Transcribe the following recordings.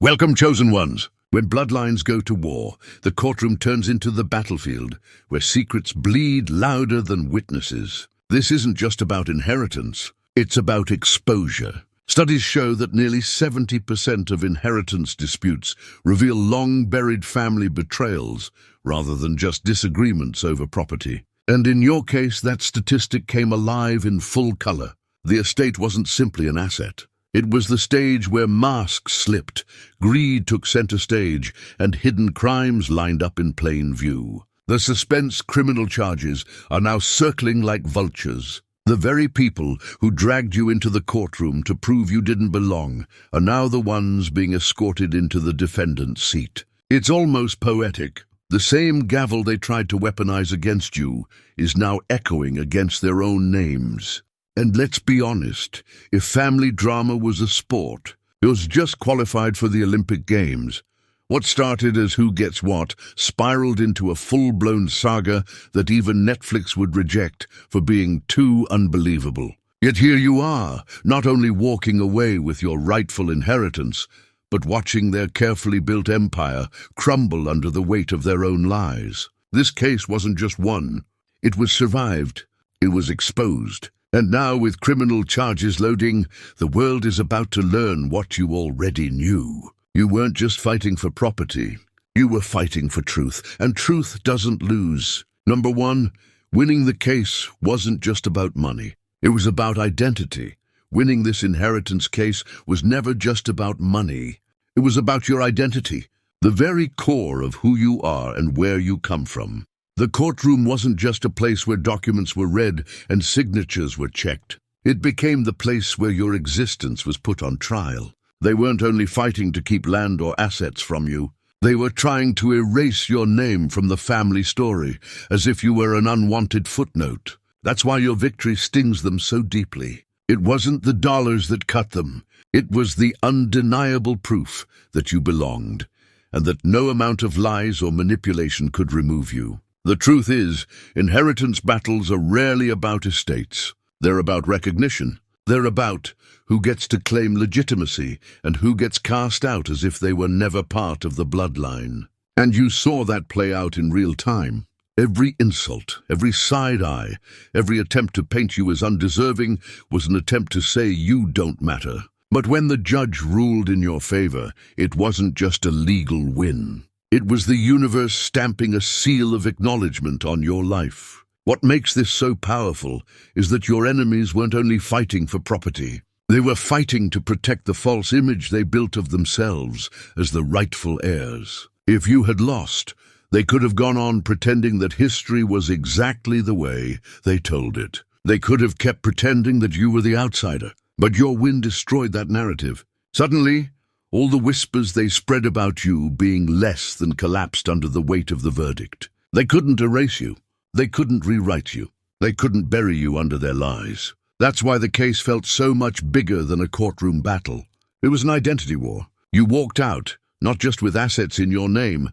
Welcome, chosen ones. When bloodlines go to war, the courtroom turns into the battlefield, where secrets bleed louder than witnesses. This isn't just about inheritance, it's about exposure. Studies show that nearly 70% of inheritance disputes reveal long-buried family betrayals, rather than just disagreements over property. And in your case, that statistic came alive in full color. The estate wasn't simply an asset. It was the stage where masks slipped, greed took center stage, and hidden crimes lined up in plain view. The suspense criminal charges are now circling like vultures. The very people who dragged you into the courtroom to prove you didn't belong are now the ones being escorted into the defendant's seat. It's almost poetic. The same gavel they tried to weaponize against you is now echoing against their own names. And let's be honest, if family drama was a sport, it was just qualified for the Olympic Games. What started as who gets what spiraled into a full-blown saga that even Netflix would reject for being too unbelievable. Yet here you are, not only walking away with your rightful inheritance, but watching their carefully built empire crumble under the weight of their own lies. This case wasn't just won. It was survived. It was exposed. And now, with criminal charges loading, the world is about to learn what you already knew. You weren't just fighting for property. You were fighting for truth, and truth doesn't lose. Number one, winning the case wasn't just about money. It was about identity. Winning this inheritance case was never just about money. It was about your identity, the very core of who you are and where you come from. The courtroom wasn't just a place where documents were read and signatures were checked. It became the place where your existence was put on trial. They weren't only fighting to keep land or assets from you. They were trying to erase your name from the family story, as if you were an unwanted footnote. That's why your victory stings them so deeply. It wasn't the dollars that cut them. It was the undeniable proof that you belonged, and that no amount of lies or manipulation could remove you. The truth is, inheritance battles are rarely about estates. They're about recognition. They're about who gets to claim legitimacy and who gets cast out as if they were never part of the bloodline. And you saw that play out in real time. Every insult, every side-eye, every attempt to paint you as undeserving was an attempt to say you don't matter. But when the judge ruled in your favor, it wasn't just a legal win. It was the universe stamping a seal of acknowledgement on your life. What makes this so powerful is that your enemies weren't only fighting for property. They were fighting to protect the false image they built of themselves as the rightful heirs. If you had lost, they could have gone on pretending that history was exactly the way they told it. They could have kept pretending that you were the outsider, but your win destroyed that narrative. Suddenly, all the whispers they spread about you being less than collapsed under the weight of the verdict. They couldn't erase you. They couldn't rewrite you. They couldn't bury you under their lies. That's why the case felt so much bigger than a courtroom battle. It was an identity war. You walked out, not just with assets in your name,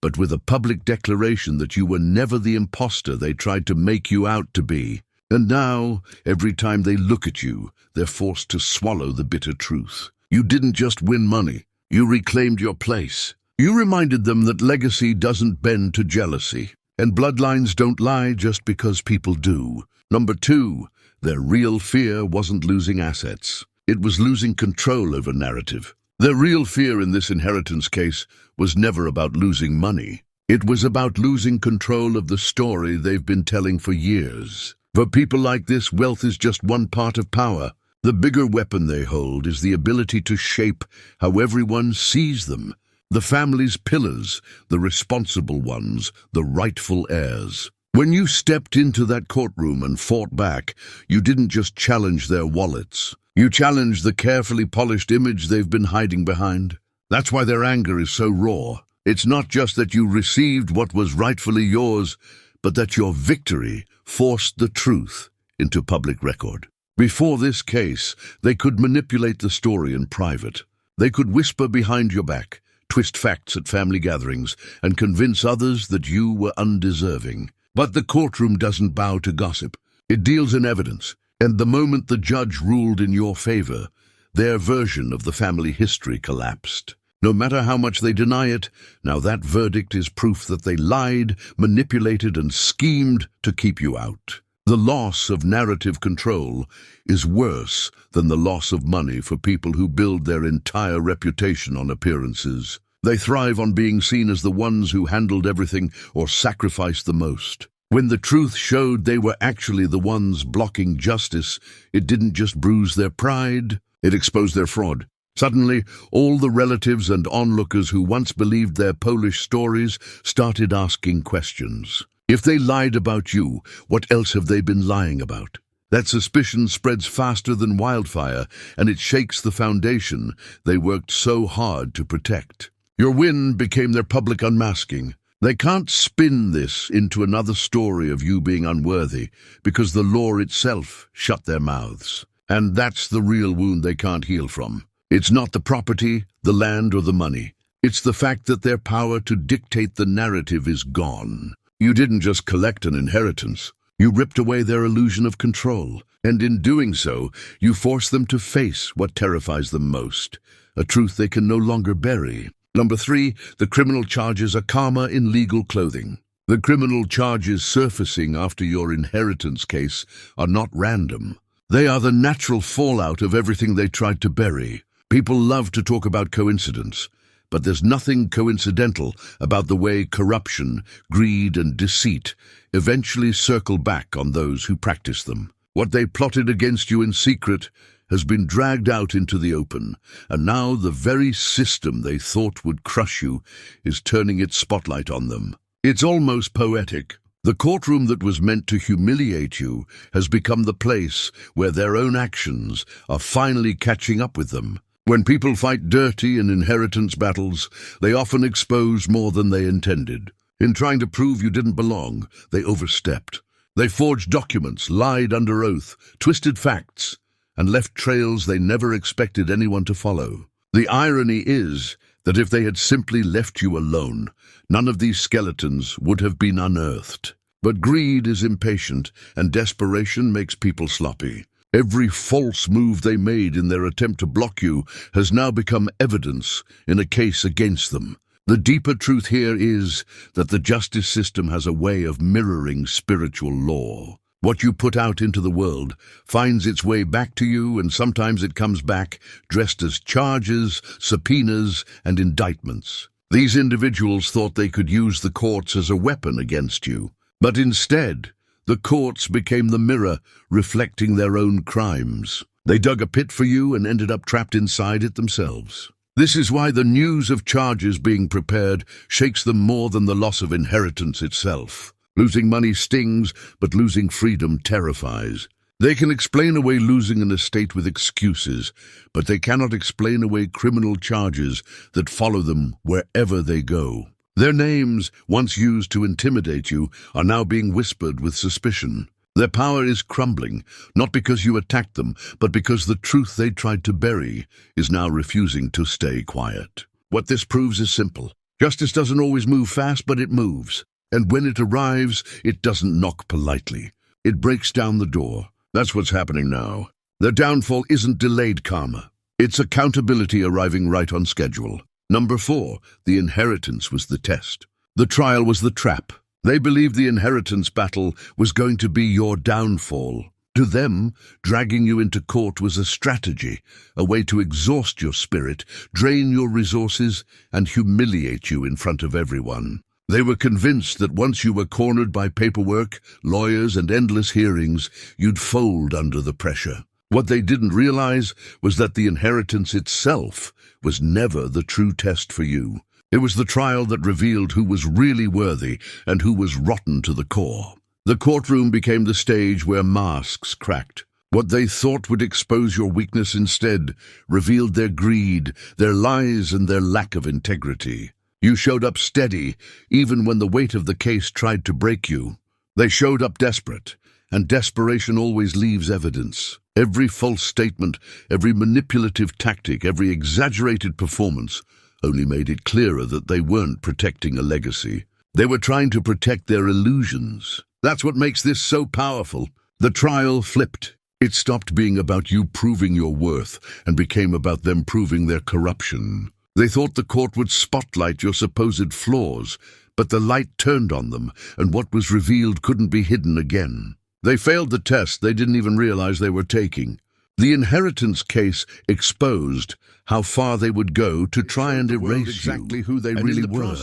but with a public declaration that you were never the imposter they tried to make you out to be. And now, every time they look at you, they're forced to swallow the bitter truth. You didn't just win money, you reclaimed your place. You reminded them that legacy doesn't bend to jealousy, and bloodlines don't lie just because people do. Number two, their real fear wasn't losing assets. It was losing control over narrative. Their real fear in this inheritance case was never about losing money. It was about losing control of the story they've been telling for years. For people like this, wealth is just one part of power. The bigger weapon they hold is the ability to shape how everyone sees them. The family's pillars, the responsible ones, the rightful heirs. When you stepped into that courtroom and fought back, you didn't just challenge their wallets. You challenged the carefully polished image they've been hiding behind. That's why their anger is so raw. It's not just that you received what was rightfully yours, but that your victory forced the truth into public record. Before this case, they could manipulate the story in private. They could whisper behind your back, twist facts at family gatherings, and convince others that you were undeserving. But the courtroom doesn't bow to gossip. It deals in evidence, and the moment the judge ruled in your favor, their version of the family history collapsed. No matter how much they deny it, now that verdict is proof that they lied, manipulated, and schemed to keep you out. The loss of narrative control is worse than the loss of money for people who build their entire reputation on appearances. They thrive on being seen as the ones who handled everything or sacrificed the most. When the truth showed they were actually the ones blocking justice, it didn't just bruise their pride, it exposed their fraud. Suddenly, all the relatives and onlookers who once believed their Polish stories started asking questions. If they lied about you, what else have they been lying about? That suspicion spreads faster than wildfire, and it shakes the foundation they worked so hard to protect. Your win became their public unmasking. They can't spin this into another story of you being unworthy, because the law itself shut their mouths. And that's the real wound they can't heal from. It's not the property, the land, or the money. It's the fact that their power to dictate the narrative is gone. You didn't just collect an inheritance. You ripped away their illusion of control. And in doing so, you force them to face what terrifies them most, a truth they can no longer bury. Number 3, the criminal charges are karma in legal clothing. The criminal charges surfacing after your inheritance case are not random. They are the natural fallout of everything they tried to bury. People love to talk about coincidence, but there's nothing coincidental about the way corruption, greed, and deceit eventually circle back on those who practice them. What they plotted against you in secret has been dragged out into the open, and now the very system they thought would crush you is turning its spotlight on them. It's almost poetic. The courtroom that was meant to humiliate you has become the place where their own actions are finally catching up with them. When people fight dirty in inheritance battles, they often expose more than they intended. In trying to prove you didn't belong, they overstepped. They forged documents, lied under oath, twisted facts, and left trails they never expected anyone to follow. The irony is that if they had simply left you alone, none of these skeletons would have been unearthed. But greed is impatient, and desperation makes people sloppy. Every false move they made in their attempt to block you has now become evidence in a case against them. The deeper truth here is that the justice system has a way of mirroring spiritual law. What you put out into the world finds its way back to you, and sometimes it comes back dressed as charges, subpoenas, and indictments. These individuals thought they could use the courts as a weapon against you, but instead, the courts became the mirror reflecting their own crimes. They dug a pit for you and ended up trapped inside it themselves. This is why the news of charges being prepared shakes them more than the loss of inheritance itself. Losing money stings, but losing freedom terrifies. They can explain away losing an estate with excuses, but they cannot explain away criminal charges that follow them wherever they go. Their names, once used to intimidate you, are now being whispered with suspicion. Their power is crumbling, not because you attacked them, but because the truth they tried to bury is now refusing to stay quiet. What this proves is simple. Justice doesn't always move fast, but it moves. And when it arrives, it doesn't knock politely. It breaks down the door. That's what's happening now. Their downfall isn't delayed karma. It's accountability arriving right on schedule. Number 4, the inheritance was the test. The trial was the trap. They believed the inheritance battle was going to be your downfall. To them, dragging you into court was a strategy, a way to exhaust your spirit, drain your resources, and humiliate you in front of everyone. They were convinced that once you were cornered by paperwork, lawyers, and endless hearings, you'd fold under the pressure. What they didn't realize was that the inheritance itself was never the true test for you. It was the trial that revealed who was really worthy and who was rotten to the core. The courtroom became the stage where masks cracked. What they thought would expose your weakness instead revealed their greed, their lies, and their lack of integrity. You showed up steady, even when the weight of the case tried to break you. They showed up desperate, and desperation always leaves evidence. Every false statement, every manipulative tactic, every exaggerated performance only made it clearer that they weren't protecting a legacy. They were trying to protect their illusions. That's what makes this so powerful. The trial flipped. It stopped being about you proving your worth and became about them proving their corruption. They thought the court would spotlight your supposed flaws, but the light turned on them, and what was revealed couldn't be hidden again. They failed the test they didn't even realize they were taking. The inheritance case exposed how far they would go to try and erase exactly who they really were.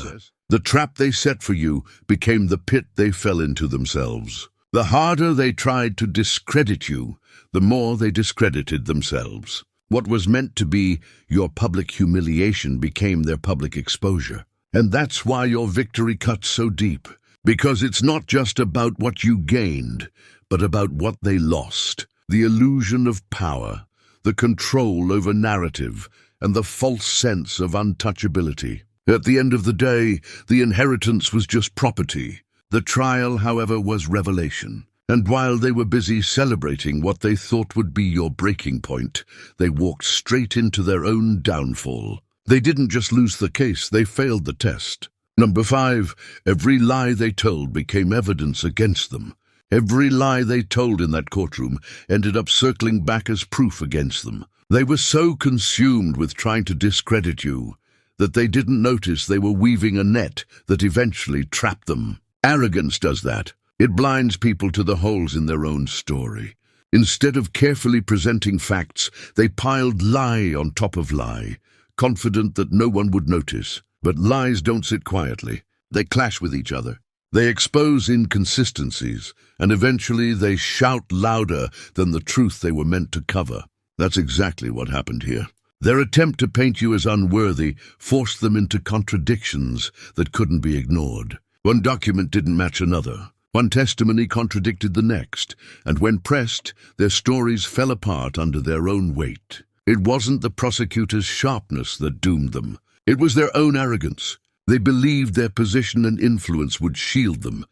The trap they set for you became the pit they fell into themselves. The harder they tried to discredit you, the more they discredited themselves. What was meant to be your public humiliation became their public exposure. And that's why your victory cuts so deep. Because it's not just about what you gained, but about what they lost. The illusion of power, the control over narrative, and the false sense of untouchability. At the end of the day, the inheritance was just property. The trial, however, was revelation. And while they were busy celebrating what they thought would be your breaking point, they walked straight into their own downfall. They didn't just lose the case, they failed the test. Number 5, every lie they told became evidence against them. Every lie they told in that courtroom ended up circling back as proof against them. They were so consumed with trying to discredit you that they didn't notice they were weaving a net that eventually trapped them. Arrogance does that. It blinds people to the holes in their own story. Instead of carefully presenting facts, they piled lie on top of lie, confident that no one would notice. But lies don't sit quietly. They clash with each other. They expose inconsistencies, and eventually they shout louder than the truth they were meant to cover. That's exactly what happened here. Their attempt to paint you as unworthy forced them into contradictions that couldn't be ignored. One document didn't match another. One testimony contradicted the next, and when pressed, their stories fell apart under their own weight. It wasn't the prosecutor's sharpness that doomed them. It was their own arrogance. They believed their position and influence would shield them,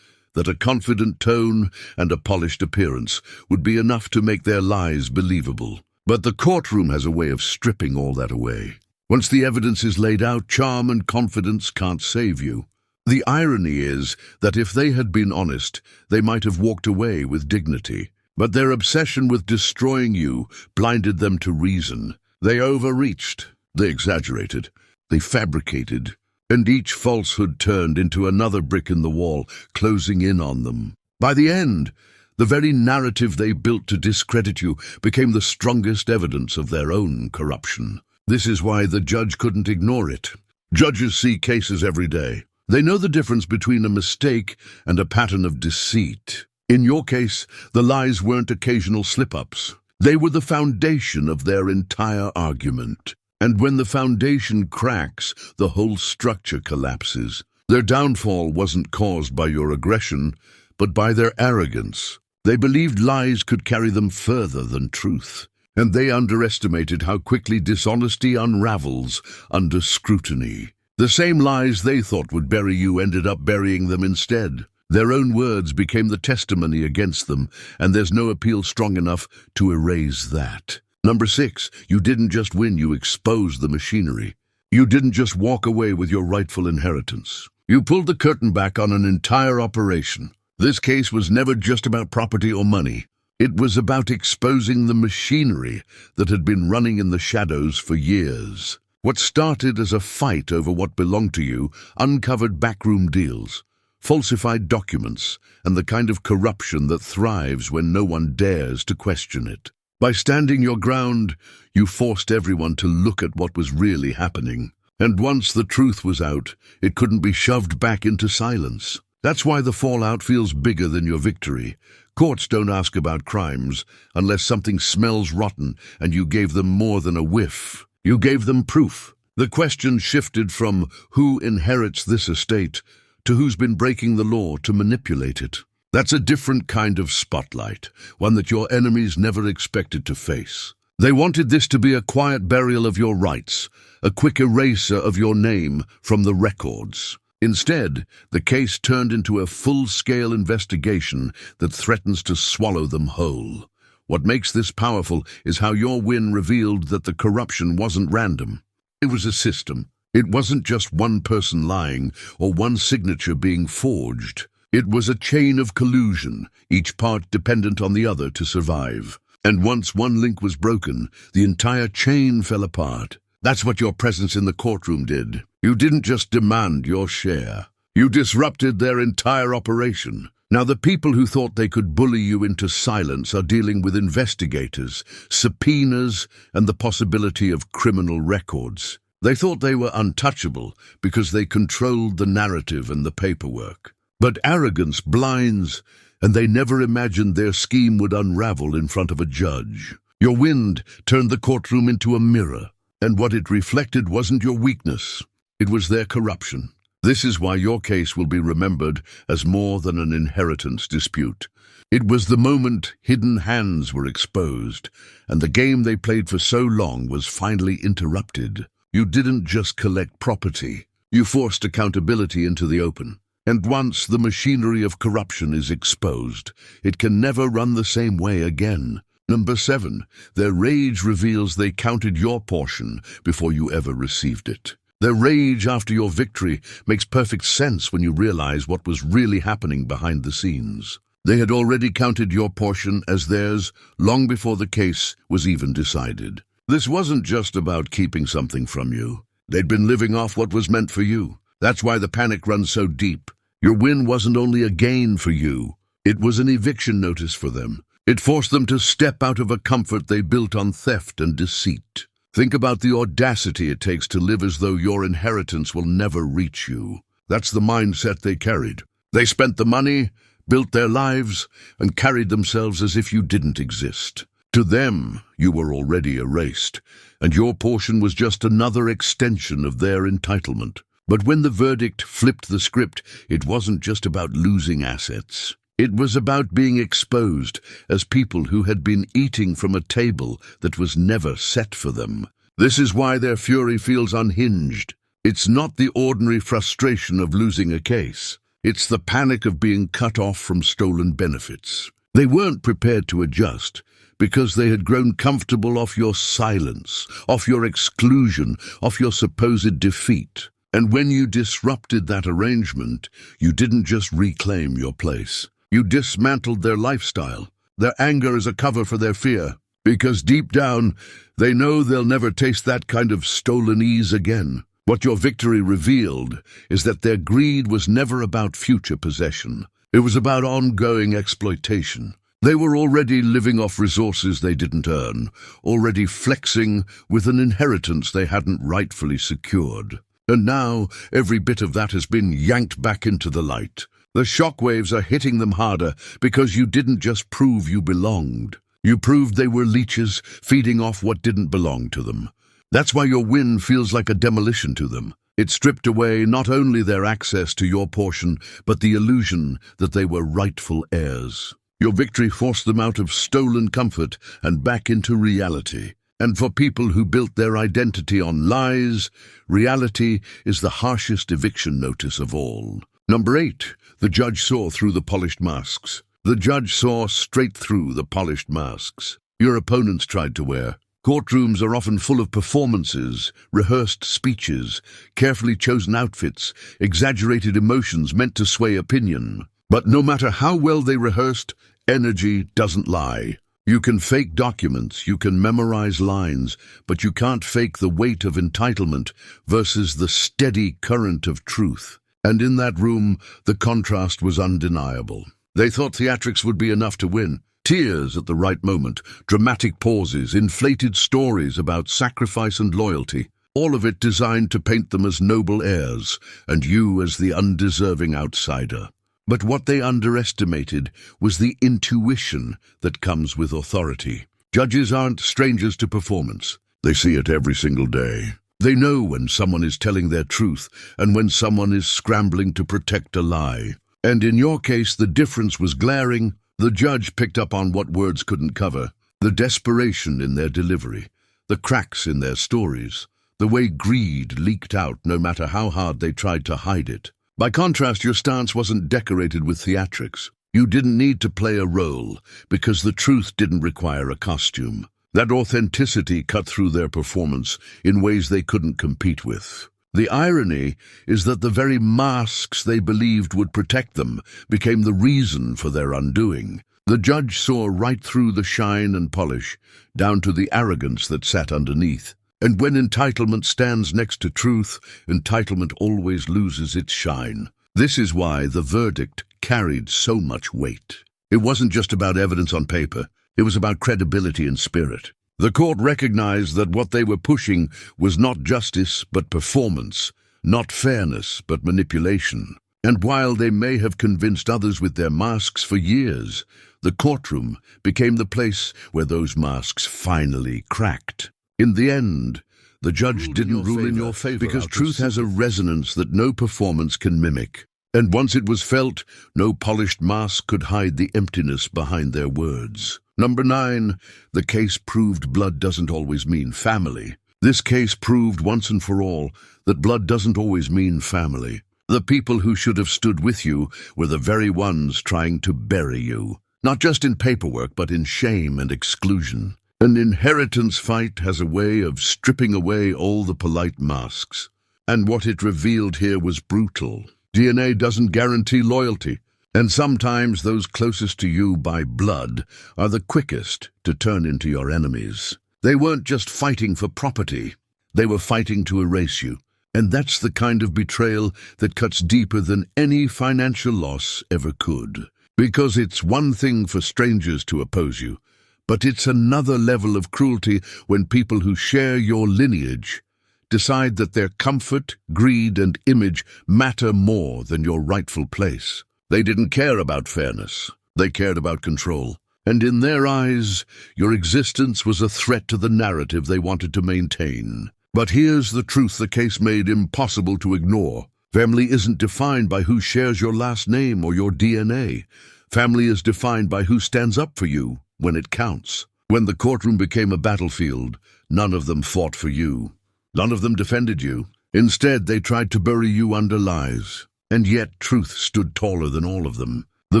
that a confident tone and a polished appearance would be enough to make their lies believable. But the courtroom has a way of stripping all that away. Once the evidence is laid out, charm and confidence can't save you. The irony is that if they had been honest, they might have walked away with dignity. But their obsession with destroying you blinded them to reason. They overreached. They exaggerated. They fabricated. And each falsehood turned into another brick in the wall, closing in on them. By the end, the very narrative they built to discredit you became the strongest evidence of their own corruption. This is why the judge couldn't ignore it. Judges see cases every day. They know the difference between a mistake and a pattern of deceit. In your case, the lies weren't occasional slip-ups. They were the foundation of their entire argument. And when the foundation cracks, the whole structure collapses. Their downfall wasn't caused by your aggression, but by their arrogance. They believed lies could carry them further than truth, and they underestimated how quickly dishonesty unravels under scrutiny. The same lies they thought would bury you ended up burying them instead. Their own words became the testimony against them, and there's no appeal strong enough to erase that. Number 6, you didn't just win, you exposed the machinery. You didn't just walk away with your rightful inheritance. You pulled the curtain back on an entire operation. This case was never just about property or money. It was about exposing the machinery that had been running in the shadows for years. What started as a fight over what belonged to you uncovered backroom deals, falsified documents, and the kind of corruption that thrives when no one dares to question it. By standing your ground, you forced everyone to look at what was really happening. And once the truth was out, it couldn't be shoved back into silence. That's why the fallout feels bigger than your victory. Courts don't ask about crimes unless something smells rotten and you gave them more than a whiff. You gave them proof. The question shifted from who inherits this estate to who's been breaking the law to manipulate it. That's a different kind of spotlight, one that your enemies never expected to face. They wanted this to be a quiet burial of your rights, a quick eraser of your name from the records. Instead, the case turned into a full-scale investigation that threatens to swallow them whole. What makes this powerful is how your win revealed that the corruption wasn't random. It was a system. It wasn't just one person lying or one signature being forged. It was a chain of collusion, each part dependent on the other to survive. And once one link was broken, the entire chain fell apart. That's what your presence in the courtroom did. You didn't just demand your share. You disrupted their entire operation. Now the people who thought they could bully you into silence are dealing with investigators, subpoenas, and the possibility of criminal records. They thought they were untouchable because they controlled the narrative and the paperwork. But arrogance blinds, and they never imagined their scheme would unravel in front of a judge. Your wind turned the courtroom into a mirror, and what it reflected wasn't your weakness. It was their corruption. This is why your case will be remembered as more than an inheritance dispute. It was the moment hidden hands were exposed, and the game they played for so long was finally interrupted. You didn't just collect property. You forced accountability into the open. And once the machinery of corruption is exposed, it can never run the same way again. Number 7, their rage reveals they counted your portion before you ever received it. Their rage after your victory makes perfect sense when you realize what was really happening behind the scenes. They had already counted your portion as theirs long before the case was even decided. This wasn't just about keeping something from you. They'd been living off what was meant for you. That's why the panic runs so deep. Your win wasn't only a gain for you, it was an eviction notice for them. It forced them to step out of a comfort they built on theft and deceit. Think about the audacity it takes to live as though your inheritance will never reach you. That's the mindset they carried. They spent the money, built their lives, and carried themselves as if you didn't exist. To them, you were already erased, and your portion was just another extension of their entitlement. But when the verdict flipped the script, it wasn't just about losing assets. It was about being exposed as people who had been eating from a table that was never set for them. This is why their fury feels unhinged. It's not the ordinary frustration of losing a case. It's the panic of being cut off from stolen benefits. They weren't prepared to adjust because they had grown comfortable off your silence, off your exclusion, off your supposed defeat. And when you disrupted that arrangement, you didn't just reclaim your place. You dismantled their lifestyle. Their anger is a cover for their fear, because deep down, they know they'll never taste that kind of stolen ease again. What your victory revealed is that their greed was never about future possession. It was about ongoing exploitation. They were already living off resources they didn't earn, already flexing with an inheritance they hadn't rightfully secured. And now, every bit of that has been yanked back into the light. The shockwaves are hitting them harder because you didn't just prove you belonged. You proved they were leeches feeding off what didn't belong to them. That's why your win feels like a demolition to them. It stripped away not only their access to your portion, but the illusion that they were rightful heirs. Your victory forced them out of stolen comfort and back into reality. And for people who built their identity on lies, reality is the harshest eviction notice of all. Number 8, the judge saw through the polished masks. The judge saw straight through the polished masks your opponents tried to wear. Courtrooms are often full of performances, rehearsed speeches, carefully chosen outfits, exaggerated emotions meant to sway opinion. But no matter how well they rehearsed, energy doesn't lie. You can fake documents, you can memorize lines, but you can't fake the weight of entitlement versus the steady current of truth. And in that room, the contrast was undeniable. They thought theatrics would be enough to win. Tears at the right moment, dramatic pauses, inflated stories about sacrifice and loyalty, all of it designed to paint them as noble heirs, and you as the undeserving outsider. But what they underestimated was the intuition that comes with authority. Judges aren't strangers to performance. They see it every single day. They know when someone is telling their truth and when someone is scrambling to protect a lie. And in your case, the difference was glaring. The judge picked up on what words couldn't cover, the desperation in their delivery, the cracks in their stories, the way greed leaked out no matter how hard they tried to hide it. By contrast, your stance wasn't decorated with theatrics. You didn't need to play a role because the truth didn't require a costume. That authenticity cut through their performance in ways they couldn't compete with. The irony is that the very masks they believed would protect them became the reason for their undoing. The judge saw right through the shine and polish, down to the arrogance that sat underneath. And when entitlement stands next to truth, entitlement always loses its shine. This is why the verdict carried so much weight. It wasn't just about evidence on paper. It was about credibility and spirit. The court recognized that what they were pushing was not justice but performance, not fairness but manipulation. And while they may have convinced others with their masks for years, the courtroom became the place where those masks finally cracked. In the end, the judge didn't rule in your favor because truth has a resonance that no performance can mimic. And once it was felt, no polished mask could hide the emptiness behind their words. Number 9, the case proved blood doesn't always mean family. This case proved once and for all that blood doesn't always mean family. The people who should have stood with you were the very ones trying to bury you, not just in paperwork but in shame and exclusion. An inheritance fight has a way of stripping away all the polite masks. And what it revealed here was brutal. DNA doesn't guarantee loyalty, and sometimes those closest to you by blood are the quickest to turn into your enemies. They weren't just fighting for property, they were fighting to erase you. And that's the kind of betrayal that cuts deeper than any financial loss ever could. Because it's one thing for strangers to oppose you, but it's another level of cruelty when people who share your lineage decide that their comfort, greed, and image matter more than your rightful place. They didn't care about fairness. They cared about control. And in their eyes, your existence was a threat to the narrative they wanted to maintain. But here's the truth the case made impossible to ignore. Family isn't defined by who shares your last name or your DNA. Family is defined by who stands up for you when it counts. When the courtroom became a battlefield, none of them fought for you. None of them defended you. Instead, they tried to bury you under lies. And yet truth stood taller than all of them. The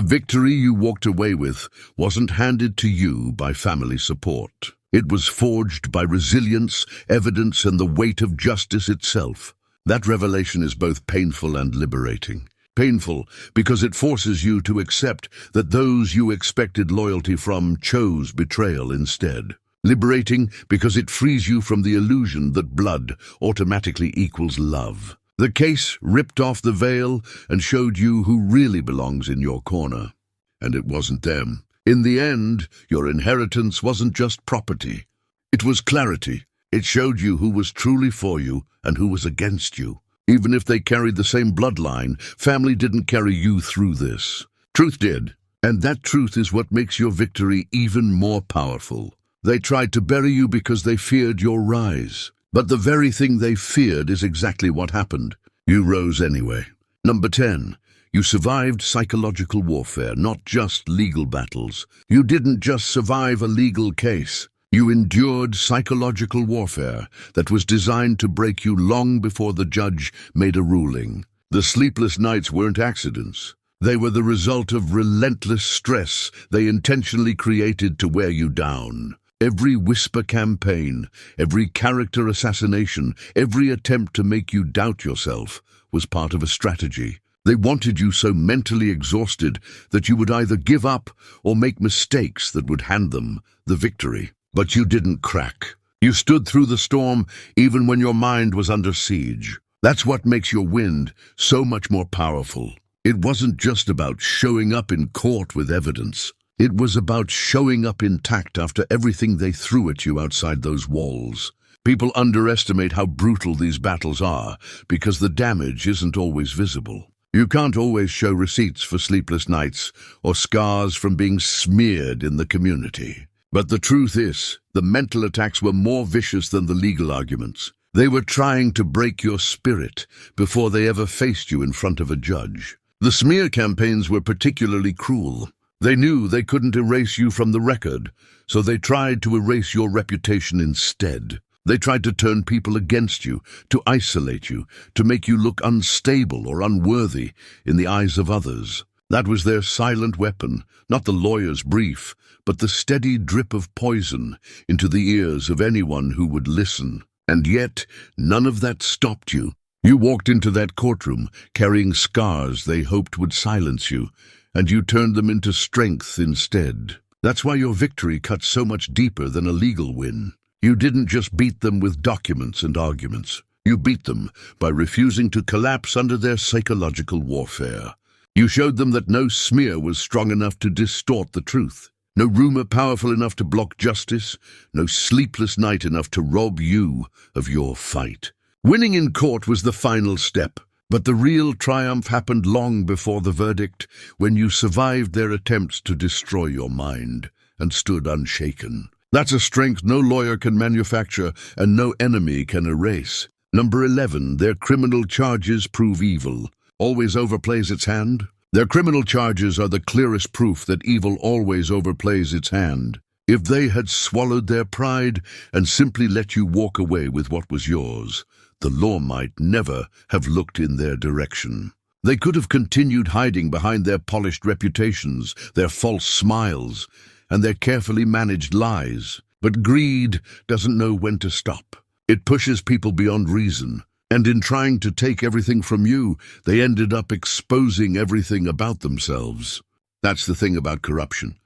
victory you walked away with wasn't handed to you by family support. It was forged by resilience, evidence, and the weight of justice itself. That revelation is both painful and liberating. Painful because it forces you to accept that those you expected loyalty from chose betrayal instead. Liberating because it frees you from the illusion that blood automatically equals love. The case ripped off the veil and showed you who really belongs in your corner. And it wasn't them. In the end, your inheritance wasn't just property. It was clarity. It showed you who was truly for you and who was against you. Even if they carried the same bloodline, family didn't carry you through this. Truth did. And that truth is what makes your victory even more powerful. They tried to bury you because they feared your rise. But the very thing they feared is exactly what happened. You rose anyway. Number 10. You survived psychological warfare, not just legal battles. You didn't just survive a legal case. You endured psychological warfare that was designed to break you long before the judge made a ruling. The sleepless nights weren't accidents. They were the result of relentless stress they intentionally created to wear you down. Every whisper campaign, every character assassination, every attempt to make you doubt yourself was part of a strategy. They wanted you so mentally exhausted that you would either give up or make mistakes that would hand them the victory. But you didn't crack. You stood through the storm even when your mind was under siege. That's what makes your win so much more powerful. It wasn't just about showing up in court with evidence. It was about showing up intact after everything they threw at you outside those walls. People underestimate how brutal these battles are because the damage isn't always visible. You can't always show receipts for sleepless nights or scars from being smeared in the community. But the truth is, the mental attacks were more vicious than the legal arguments. They were trying to break your spirit before they ever faced you in front of a judge. The smear campaigns were particularly cruel. They knew they couldn't erase you from the record, so they tried to erase your reputation instead. They tried to turn people against you, to isolate you, to make you look unstable or unworthy in the eyes of others. That was their silent weapon, not the lawyer's brief, but the steady drip of poison into the ears of anyone who would listen. And yet, none of that stopped you. You walked into that courtroom carrying scars they hoped would silence you, and you turned them into strength instead. That's why your victory cut so much deeper than a legal win. You didn't just beat them with documents and arguments. You beat them by refusing to collapse under their psychological warfare. You showed them that no smear was strong enough to distort the truth, no rumor powerful enough to block justice, no sleepless night enough to rob you of your fight. Winning in court was the final step, but the real triumph happened long before the verdict, when you survived their attempts to destroy your mind and stood unshaken. That's a strength no lawyer can manufacture and no enemy can erase. Number 11, their criminal charges prove evil always overplays its hand. Their criminal charges are the clearest proof that evil always overplays its hand. If they had swallowed their pride and simply let you walk away with what was yours, the law might never have looked in their direction. They could have continued hiding behind their polished reputations, their false smiles, and their carefully managed lies. But greed doesn't know when to stop. It pushes people beyond reason, and in trying to take everything from you, they ended up exposing everything about themselves. That's the thing about corruption.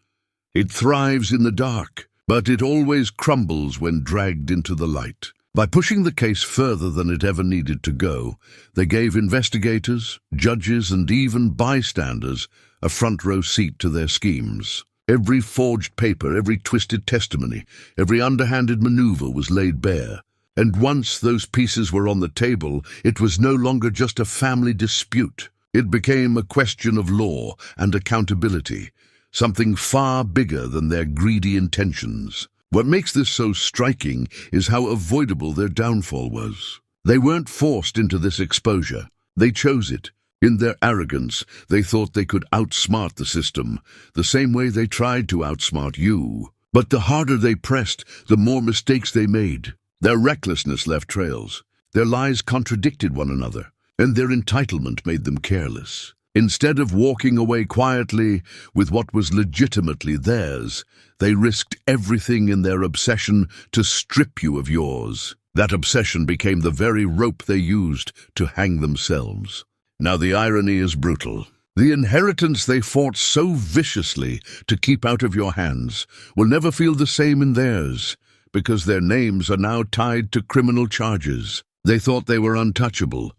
It thrives in the dark, but it always crumbles when dragged into the light. By pushing the case further than it ever needed to go, they gave investigators, judges, and even bystanders a front-row seat to their schemes. Every forged paper, every twisted testimony, every underhanded maneuver was laid bare. And once those pieces were on the table, it was no longer just a family dispute. It became a question of law and accountability, something far bigger than their greedy intentions. What makes this so striking is how avoidable their downfall was. They weren't forced into this exposure. They chose it. In their arrogance, they thought they could outsmart the system, the same way they tried to outsmart you. But the harder they pressed, the more mistakes they made. Their recklessness left trails. Their lies contradicted one another, and their entitlement made them careless. Instead of walking away quietly with what was legitimately theirs, they risked everything in their obsession to strip you of yours. That obsession became the very rope they used to hang themselves. Now the irony is brutal. The inheritance they fought so viciously to keep out of your hands will never feel the same in theirs, because their names are now tied to criminal charges. They thought they were untouchable,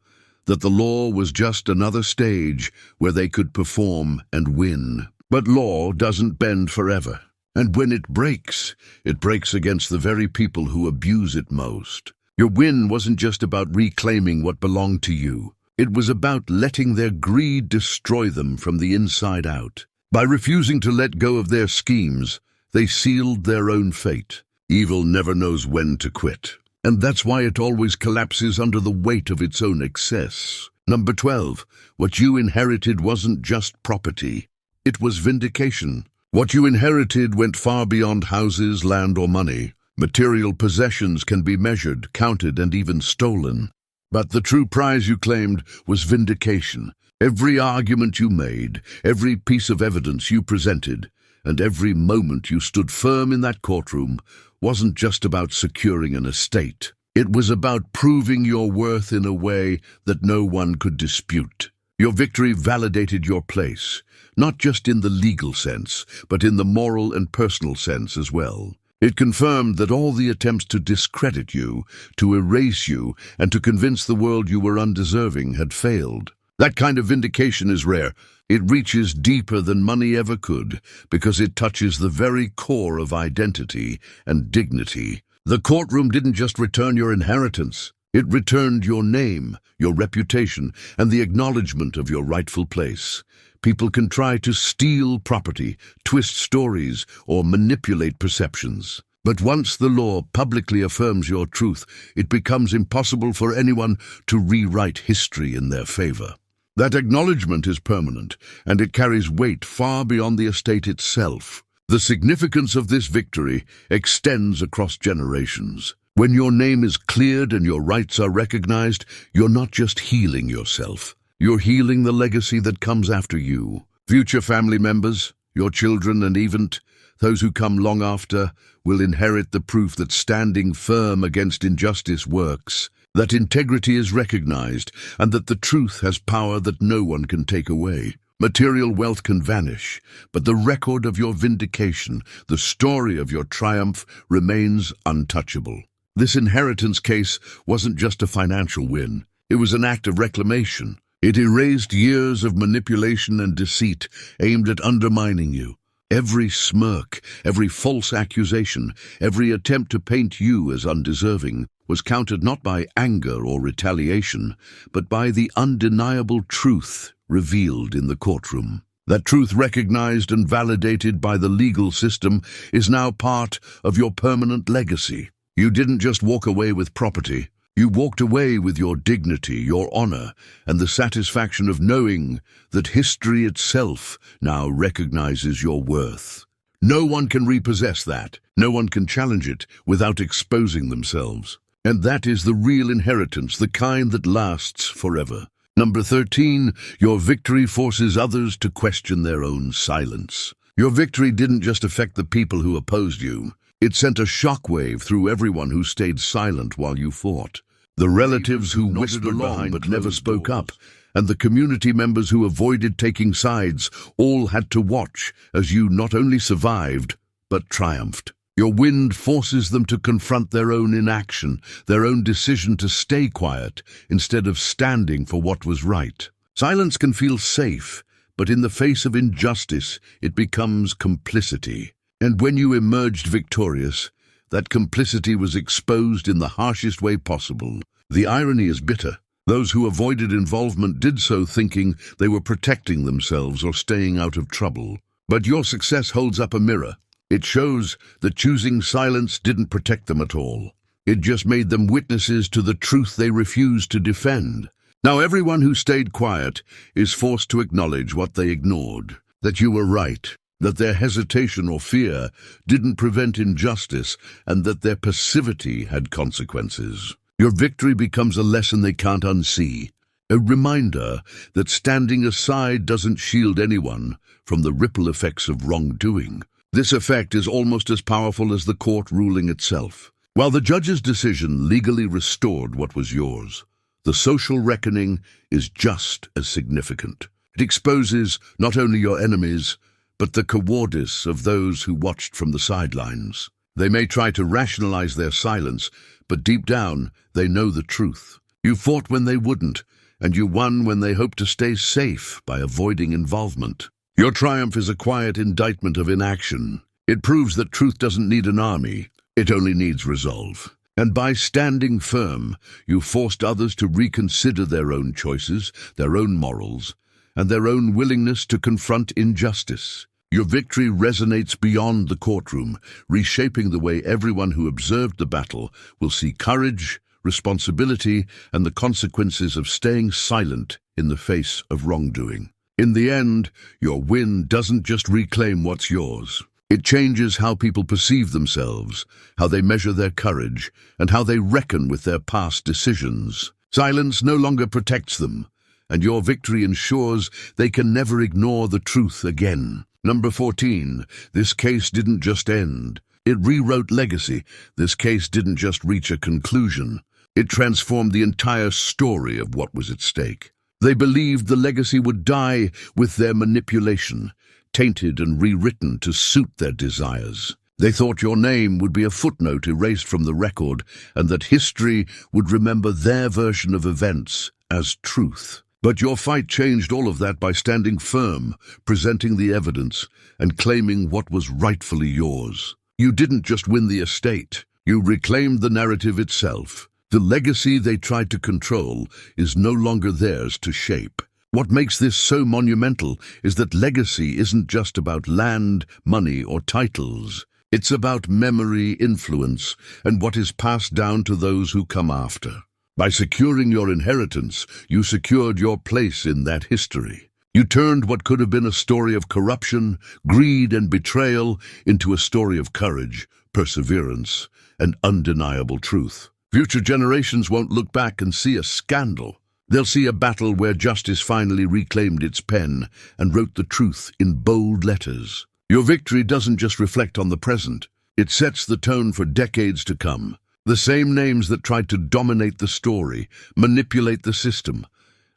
that the law was just another stage where they could perform and win. But law doesn't bend forever, and when it breaks against the very people who abuse it most. Your win wasn't just about reclaiming what belonged to you. It was about letting their greed destroy them from the inside out. By refusing to let go of their schemes, they sealed their own fate. Evil never knows when to quit, and that's why it always collapses under the weight of its own excess. Number 12, what you inherited wasn't just property. It was vindication. What you inherited went far beyond houses, land, or money. Material possessions can be measured, counted, and even stolen. But the true prize you claimed was vindication. Every argument you made, every piece of evidence you presented, and every moment you stood firm in that courtroom wasn't just about securing an estate. It was about proving your worth in a way that no one could dispute. Your victory validated your place, not just in the legal sense, but in the moral and personal sense as well. It confirmed that all the attempts to discredit you, to erase you, and to convince the world you were undeserving had failed. That kind of vindication is rare. It reaches deeper than money ever could, because it touches the very core of identity and dignity. The courtroom didn't just return your inheritance. It returned your name, your reputation, and the acknowledgement of your rightful place. People can try to steal property, twist stories, or manipulate perceptions. But once the law publicly affirms your truth, it becomes impossible for anyone to rewrite history in their favor. That acknowledgement is permanent, and it carries weight far beyond the estate itself. The significance of this victory extends across generations. When your name is cleared and your rights are recognized, you're not just healing yourself. You're healing the legacy that comes after you. Future family members, your children, and even those who come long after will inherit the proof that standing firm against injustice works, that integrity is recognized, and that the truth has power that no one can take away. Material wealth can vanish, but the record of your vindication, the story of your triumph, remains untouchable. This inheritance case wasn't just a financial win. It was an act of reclamation. It erased years of manipulation and deceit aimed at undermining you. Every smirk, every false accusation, every attempt to paint you as undeserving was countered not by anger or retaliation, but by the undeniable truth revealed in the courtroom. That truth, recognized and validated by the legal system, is now part of your permanent legacy. You didn't just walk away with property. You walked away with your dignity, your honor, and the satisfaction of knowing that history itself now recognizes your worth. No one can repossess that. No one can challenge it without exposing themselves. And that is the real inheritance, the kind that lasts forever. Number 13, your victory forces others to question their own silence. Your victory didn't just affect the people who opposed you. It sent a shockwave through everyone who stayed silent while you fought. The relatives who whispered behind but never spoke up, and the community members who avoided taking sides, all had to watch as you not only survived, but triumphed. Your win forces them to confront their own inaction, their own decision to stay quiet instead of standing for what was right. Silence can feel safe, but in the face of injustice, it becomes complicity. And when you emerged victorious, that complicity was exposed in the harshest way possible. The irony is bitter. Those who avoided involvement did so thinking they were protecting themselves or staying out of trouble. But your success holds up a mirror. It shows that choosing silence didn't protect them at all. It just made them witnesses to the truth they refused to defend. Now everyone who stayed quiet is forced to acknowledge what they ignored, that you were right, that their hesitation or fear didn't prevent injustice, and that their passivity had consequences. Your victory becomes a lesson they can't unsee, a reminder that standing aside doesn't shield anyone from the ripple effects of wrongdoing. This effect is almost as powerful as the court ruling itself. While the judge's decision legally restored what was yours, the social reckoning is just as significant. It exposes not only your enemies, but the cowardice of those who watched from the sidelines. They may try to rationalize their silence, but deep down, they know the truth. You fought when they wouldn't, and you won when they hoped to stay safe by avoiding involvement. Your triumph is a quiet indictment of inaction. It proves that truth doesn't need an army, it only needs resolve. And by standing firm, you forced others to reconsider their own choices, their own morals, and their own willingness to confront injustice. Your victory resonates beyond the courtroom, reshaping the way everyone who observed the battle will see courage, responsibility, and the consequences of staying silent in the face of wrongdoing. In the end, your win doesn't just reclaim what's yours. It changes how people perceive themselves, how they measure their courage, and how they reckon with their past decisions. Silence no longer protects them, and your victory ensures they can never ignore the truth again. Number 14, this case didn't just end. It rewrote legacy. This case didn't just reach a conclusion. It transformed the entire story of what was at stake. They believed the legacy would die with their manipulation, tainted and rewritten to suit their desires. They thought your name would be a footnote erased from the record, and that history would remember their version of events as truth. But your fight changed all of that by standing firm, presenting the evidence, and claiming what was rightfully yours. You didn't just win the estate, you reclaimed the narrative itself. The legacy they tried to control is no longer theirs to shape. What makes this so monumental is that legacy isn't just about land, money, or titles. It's about memory, influence, and what is passed down to those who come after. By securing your inheritance, you secured your place in that history. You turned what could have been a story of corruption, greed, and betrayal into a story of courage, perseverance, and undeniable truth. Future generations won't look back and see a scandal. They'll see a battle where justice finally reclaimed its pen and wrote the truth in bold letters. Your victory doesn't just reflect on the present. It sets the tone for decades to come. The same names that tried to dominate the story, manipulate the system,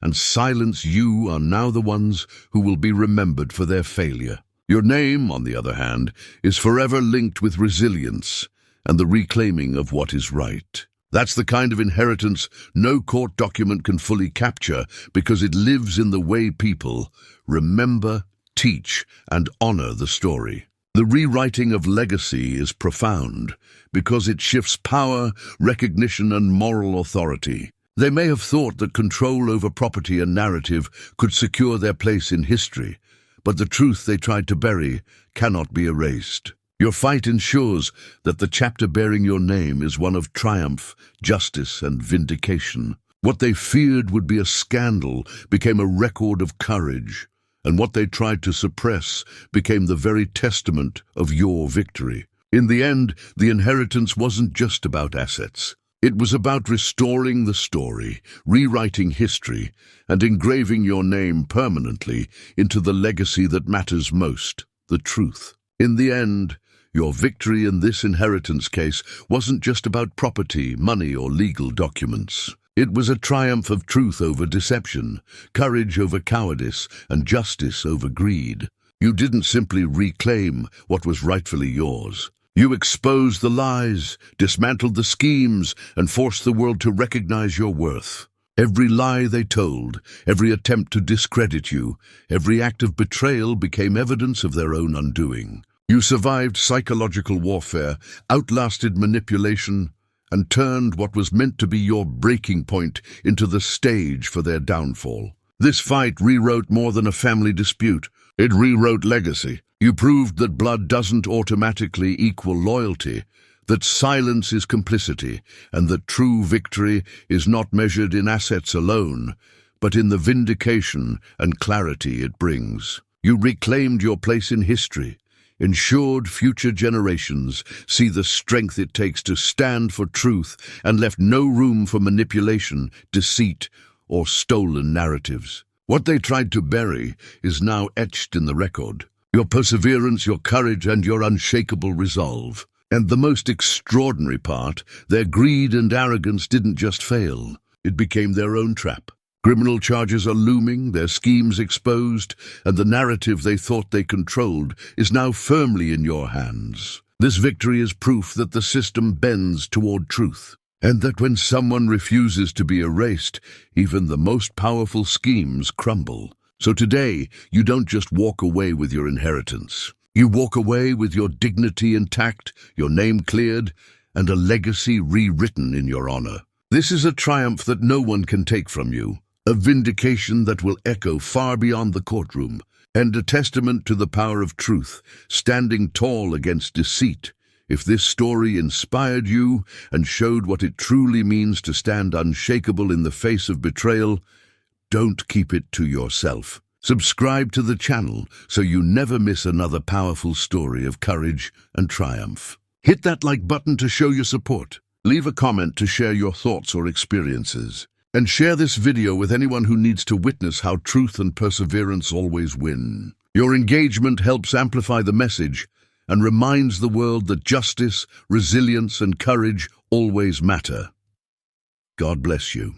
and silence you are now the ones who will be remembered for their failure. Your name, on the other hand, is forever linked with resilience and the reclaiming of what is right. That's the kind of inheritance no court document can fully capture because it lives in the way people remember, teach, and honor the story. The rewriting of legacy is profound because it shifts power, recognition, and moral authority. They may have thought that control over property and narrative could secure their place in history, but the truth they tried to bury cannot be erased. Your fight ensures that the chapter bearing your name is one of triumph, justice, and vindication. What they feared would be a scandal became a record of courage, and what they tried to suppress became the very testament of your victory. In the end, the inheritance wasn't just about assets. It was about restoring the story, rewriting history, and engraving your name permanently into the legacy that matters most, the truth. In the end, your victory in this inheritance case wasn't just about property, money, or legal documents. It was a triumph of truth over deception, courage over cowardice, and justice over greed. You didn't simply reclaim what was rightfully yours. You exposed the lies, dismantled the schemes, and forced the world to recognize your worth. Every lie they told, every attempt to discredit you, every act of betrayal became evidence of their own undoing. You survived psychological warfare, outlasted manipulation, and turned what was meant to be your breaking point into the stage for their downfall. This fight rewrote more than a family dispute. It rewrote legacy. You proved that blood doesn't automatically equal loyalty, that silence is complicity, and that true victory is not measured in assets alone, but in the vindication and clarity it brings. You reclaimed your place in history, ensured future generations see the strength it takes to stand for truth, and left no room for manipulation, deceit, or stolen narratives. What they tried to bury is now etched in the record. Your perseverance, your courage, and your unshakable resolve. And the most extraordinary part, their greed and arrogance didn't just fail. It became their own trap. Criminal charges are looming, their schemes exposed, and the narrative they thought they controlled is now firmly in your hands. This victory is proof that the system bends toward truth, and that when someone refuses to be erased, even the most powerful schemes crumble. So today, you don't just walk away with your inheritance. You walk away with your dignity intact, your name cleared, and a legacy rewritten in your honor. This is a triumph that no one can take from you, a vindication that will echo far beyond the courtroom, and a testament to the power of truth, standing tall against deceit. If this story inspired you and showed what it truly means to stand unshakable in the face of betrayal, don't keep it to yourself. Subscribe to the channel so you never miss another powerful story of courage and triumph. Hit that like button to show your support. Leave a comment to share your thoughts or experiences. And share this video with anyone who needs to witness how truth and perseverance always win. Your engagement helps amplify the message and reminds the world that justice, resilience, and courage always matter. God bless you.